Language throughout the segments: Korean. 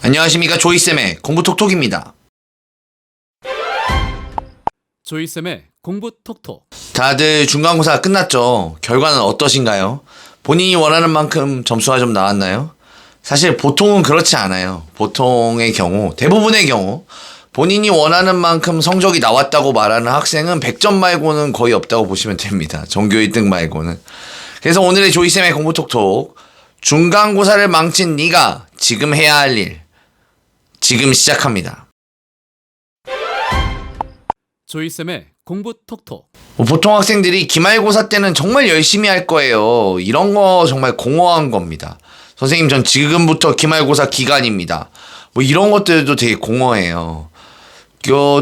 안녕하십니까, 조이쌤의 공부톡톡입니다. 조이쌤의 공부톡톡. 다들 중간고사 끝났죠? 결과는 어떠신가요? 본인이 원하는 만큼 점수가 좀 나왔나요? 사실 보통은 그렇지 않아요. 보통의 경우, 대부분의 경우 본인이 원하는 만큼 성적이 나왔다고 말하는 학생은 100점 말고는 거의 없다고 보시면 됩니다. 전교 1등 말고는. 그래서 오늘의 조이쌤의 공부톡톡, 중간고사를 망친 네가 지금 해야 할 일, 지금 시작합니다. 조이쌤의 공부톡톡. 보통 학생들이 기말고사 때는 정말 열심히 할 거예요. 이런 거 정말 공허한 겁니다. 선생님, 전 지금부터 기말고사 기간입니다. 이런 것들도 되게 공허해요.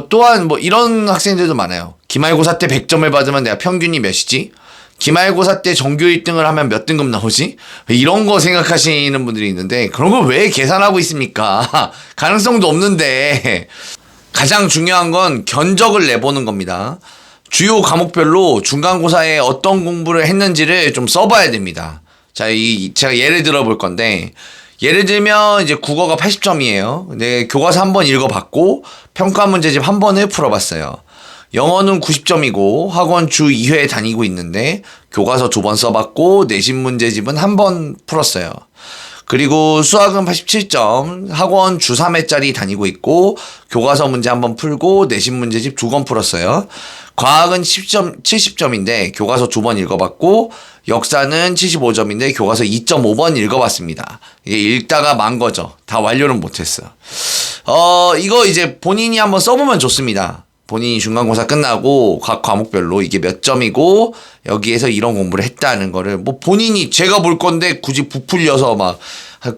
또한 이런 학생들도 많아요. 기말고사 때 100점을 받으면 내가 평균이 몇이지? 기말고사 때 전교 1등을 하면 몇 등급 나오지? 이런 거 생각하시는 분들이 있는데, 그런 걸 왜 계산하고 있습니까? 가능성도 없는데. 가장 중요한 건 견적을 내보는 겁니다. 주요 과목별로 중간고사에 어떤 공부를 했는지를 좀 써봐야 됩니다. 자, 제가 예를 들어 볼 건데, 예를 들면 이제 국어가 80점이에요. 근데 교과서 한 번 읽어봤고 평가 문제집 한 번을 풀어봤어요. 영어는 90점이고 학원 주 2회 다니고 있는데 교과서 2번 써봤고 내신 문제집은 한 번 풀었어요. 그리고 수학은 87점, 학원 주 3회짜리 다니고 있고 교과서 문제 한 번 풀고 내신 문제집 2권 풀었어요. 과학은 70점인데 교과서 2번 읽어봤고 역사는 75점인데 교과서 2.5번 읽어봤습니다. 이게 읽다가 만 거죠. 다 완료는 못했어. 이거 이제 본인이 한번 써보면 좋습니다. 본인이 중간고사 끝나고 각 과목별로 이게 몇 점이고 여기에서 이런 공부를 했다는 거를 본인이 제가 볼 건데 굳이 부풀려서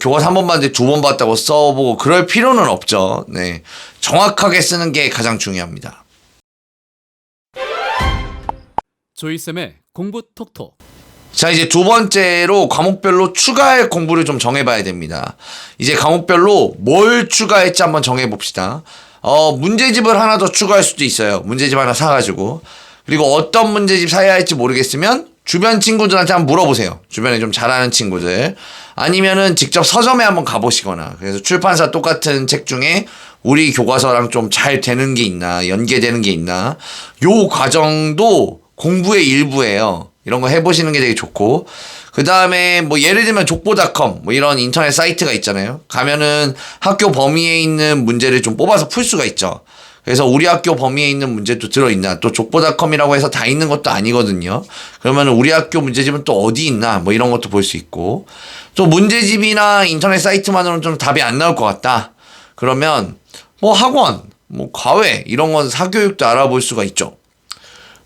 교과서 한 번 봤는데 2번 봤다고 써보고 그럴 필요는 없죠. 네, 정확하게 쓰는 게 가장 중요합니다. 조이쌤의 공부톡톡. 자, 이제 두 번째로 과목별로 추가할 공부를 좀 정해봐야 됩니다. 이제 과목별로 뭘 추가할지 한번 정해봅시다. 문제집을 하나 더 추가할 수도 있어요. 문제집 하나 사가지고. 그리고 어떤 문제집 사야 할지 모르겠으면 주변 친구들한테 한번 물어보세요. 주변에 좀 잘하는 친구들. 아니면은 직접 서점에 한번 가보시거나. 그래서 출판사 똑같은 책 중에 우리 교과서랑 좀 잘 되는 게 있나, 연계되는 게 있나. 요 과정도 공부의 일부예요. 이런 거 해보시는 게 되게 좋고. 그 다음에 예를 들면 족보닷컴 이런 인터넷 사이트가 있잖아요. 가면은 학교 범위에 있는 문제를 좀 뽑아서 풀 수가 있죠. 그래서 우리 학교 범위에 있는 문제도 들어있나, 또 족보닷컴이라고 해서 다 있는 것도 아니거든요. 그러면 우리 학교 문제집은 또 어디 있나 이런 것도 볼 수 있고. 또 문제집이나 인터넷 사이트만으로는 좀 답이 안 나올 것 같다. 그러면 학원, 과외 이런 건 사교육도 알아볼 수가 있죠.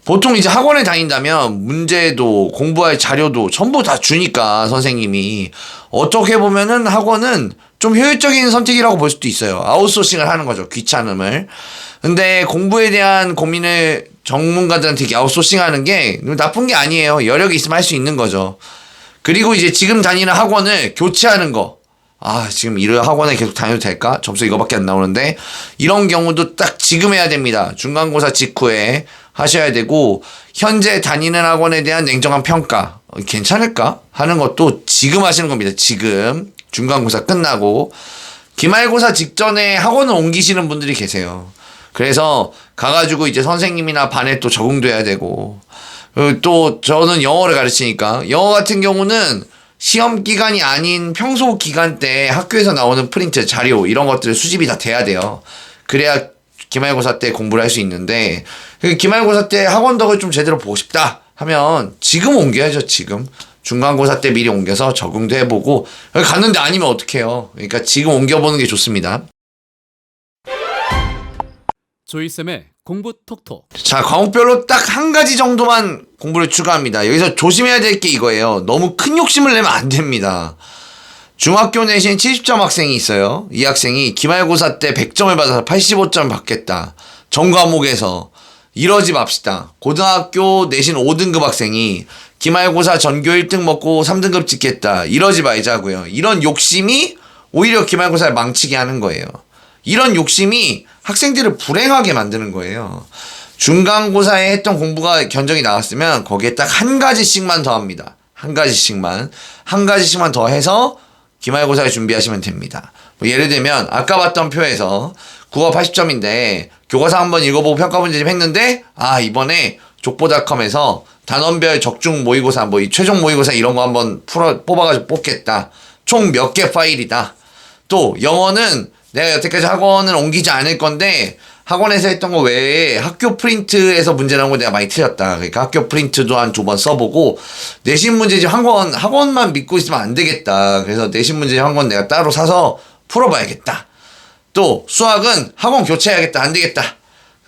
보통 이제 학원에 다닌다면 문제도 공부할 자료도 전부 다 주니까 선생님이 어떻게 보면은 학원은 좀 효율적인 선택이라고 볼 수도 있어요. 아웃소싱을 하는 거죠. 귀찮음을. 근데 공부에 대한 고민을 전문가들한테 이렇게 아웃소싱하는 게 나쁜 게 아니에요. 여력이 있으면 할 수 있는 거죠. 그리고 이제 지금 다니는 학원을 교체하는 거. 지금 이 학원에 계속 다녀도 될까? 점수 이거밖에 안 나오는데 이런 경우도 딱 지금 해야 됩니다. 중간고사 직후에 하셔야 되고, 현재 다니는 학원에 대한 냉정한 평가 괜찮을까? 하는 것도 지금 하시는 겁니다. 지금 중간고사 끝나고. 기말고사 직전에 학원을 옮기시는 분들이 계세요. 그래서 가가지고 이제 선생님이나 반에 또 적응돼야 되고, 또 저는 영어를 가르치니까 영어 같은 경우는 시험 기간이 아닌 평소 기간 때 학교에서 나오는 프린트, 자료 이런 것들을 수집이 다 돼야 돼요. 그래야 기말고사 때 공부를 할 수 있는데, 기말고사 때 학원 덕을 좀 제대로 보고 싶다 하면 지금 옮겨야죠. 지금 중간고사 때 미리 옮겨서 적응도 해보고. 갔는데 아니면 어떡해요. 그러니까 지금 옮겨보는 게 좋습니다. 조이쌤의 공부톡톡. 자, 과목별로 딱 한 가지 정도만 공부를 추가합니다. 여기서 조심해야 될 게 이거예요. 너무 큰 욕심을 내면 안 됩니다. 중학교 내신 70점 학생이 있어요. 이 학생이 기말고사 때 100점을 받아서 85점 받겠다. 전 과목에서. 이러지 맙시다. 고등학교 내신 5등급 학생이 기말고사 전교 1등 먹고 3등급 찍겠다. 이러지 말자고요. 이런 욕심이 오히려 기말고사를 망치게 하는 거예요. 이런 욕심이 학생들을 불행하게 만드는 거예요. 중간고사에 했던 공부가 견적이 나왔으면 거기에 딱 한 가지씩만 더 합니다. 한 가지씩만 더 해서 기말고사에 준비하시면 됩니다. 뭐 예를 들면 아까 봤던 표에서 국어 80점인데 교과서 한번 읽어보고 평가 문제집 했는데 이번에 족보닷컴에서 단원별 적중 모의고사 뭐 이 최종 모의고사 이런 거 한번 뽑아가지고 뽑겠다. 총 몇 개 파일이다. 또 영어는 내가 여태까지 학원을 옮기지 않을 건데 학원에서 했던 거 외에 학교 프린트에서 문제 나온 거 내가 많이 틀렸다. 그러니까 학교 프린트도 한 2번 써보고 내신 문제집 학원만 믿고 있으면 안 되겠다. 그래서 내신 문제집 한 권 내가 따로 사서 풀어봐야겠다. 또 수학은 학원 교체해야겠다. 안 되겠다.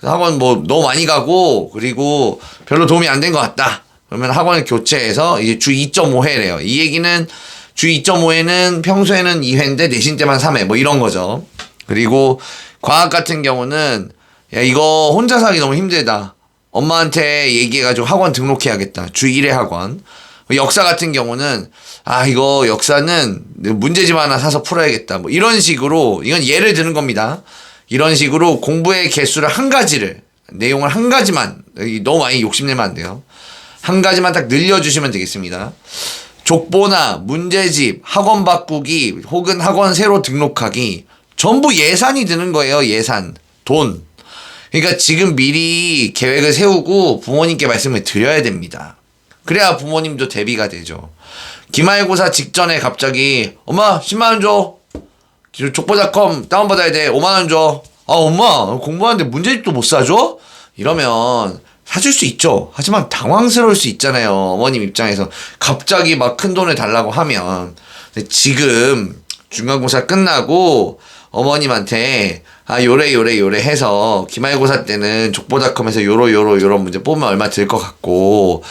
학원 뭐 너무 많이 가고 그리고 별로 도움이 안 된 것 같다. 그러면 학원을 교체해서 이제 주 2.5회래요. 이 얘기는 주 2.5회는 평소에는 2회인데 내신 때만 3회 뭐 이런 거죠. 그리고 과학 같은 경우는 야 이거 혼자서 하기 너무 힘들다. 엄마한테 얘기해가지고 학원 등록해야겠다. 주 1회 학원. 역사 같은 경우는 이거 역사는 문제집 하나 사서 풀어야겠다. 뭐 이런 식으로 이건 예를 드는 겁니다. 이런 식으로 공부의 개수를 한 가지를 내용을 한 가지만 너무 많이 욕심내면 안 돼요. 한 가지만 딱 늘려주시면 되겠습니다. 족보나 문제집, 학원 바꾸기 혹은 학원 새로 등록하기 전부 예산이 드는 거예요. 예산, 돈. 그러니까 지금 미리 계획을 세우고 부모님께 말씀을 드려야 됩니다. 그래야 부모님도 대비가 되죠. 기말고사 직전에 갑자기 엄마 10만원 줘. 족보닷컴 다운받아야 돼. 5만원 줘. 엄마 공부하는데 문제집도 못 사줘? 이러면 사줄 수 있죠. 하지만 당황스러울 수 있잖아요. 어머님 입장에서 갑자기 막 큰 돈을 달라고 하면. 근데 지금 중간고사 끝나고 어머님한테 요래 해서 기말고사 때는 족보닷컴에서 요런 문제 뽑으면 얼마 들 것 같고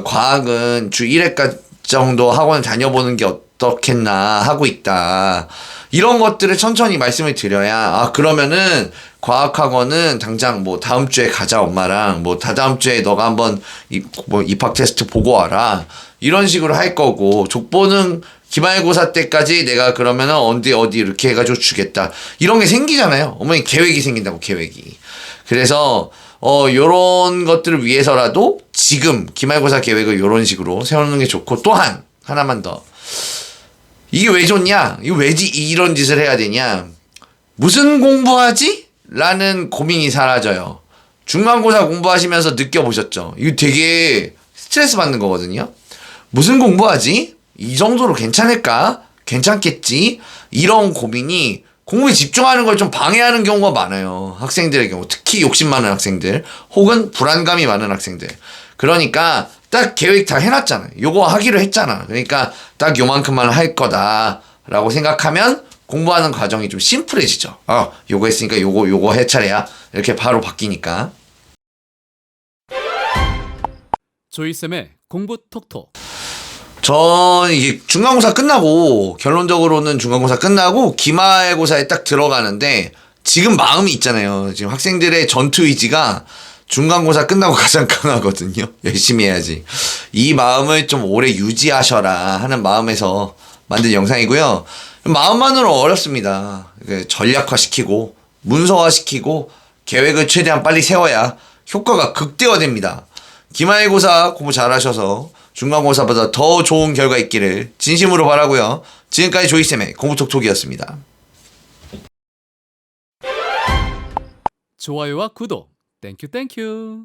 과학은 주 1회까지 정도 학원을 다녀보는 게 어떻겠나 하고 있다. 이런 것들을 천천히 말씀을 드려야 그러면은 과학학원은 당장 뭐 다음 주에 가자 엄마랑 뭐 다다음 주에 너가 한번 입학 테스트 보고 와라. 이런 식으로 할 거고 족보는 기말고사 때까지 내가 그러면은 어디 이렇게 해가지고 주겠다. 이런 게 생기잖아요. 어머니 계획이 생긴다고 계획이. 그래서 요런 것들을 위해서라도 지금 기말고사 계획을 요런 식으로 세우는 게 좋고 또한 하나만 더. 이게 왜 좋냐? 이거 왜지 이런 짓을 해야 되냐? 무슨 공부하지? 라는 고민이 사라져요. 중간고사 공부하시면서 느껴보셨죠? 이거 되게 스트레스 받는 거거든요. 무슨 공부하지? 이 정도로 괜찮을까? 괜찮겠지? 이런 고민이 공부에 집중하는 걸 좀 방해하는 경우가 많아요. 학생들의 경우. 특히 욕심 많은 학생들. 혹은 불안감이 많은 학생들. 그러니까 딱 계획 다 해놨잖아. 요거 하기로 했잖아. 그러니까 딱 요만큼만 할 거다. 라고 생각하면 공부하는 과정이 좀 심플해지죠. 요거 했으니까 요거 해 차례야. 이렇게 바로 바뀌니까. 조이쌤의 공부 톡톡. 전 이게 중간고사 끝나고 결론적으로는 중간고사 끝나고 기말고사에 딱 들어가는데 지금 마음이 있잖아요. 지금 학생들의 전투 의지가 중간고사 끝나고 가장 강하거든요. 열심히 해야지. 이 마음을 좀 오래 유지하셔라 하는 마음에서 만든 영상이고요. 마음만으로 어렵습니다. 전략화시키고 문서화시키고 계획을 최대한 빨리 세워야 효과가 극대화됩니다. 기말고사 공부 잘하셔서 중간고사보다 더 좋은 결과 있기를 진심으로 바라고요. 지금까지 조이쌤의 공부톡톡이었습니다. 좋아요와 구독. 땡큐.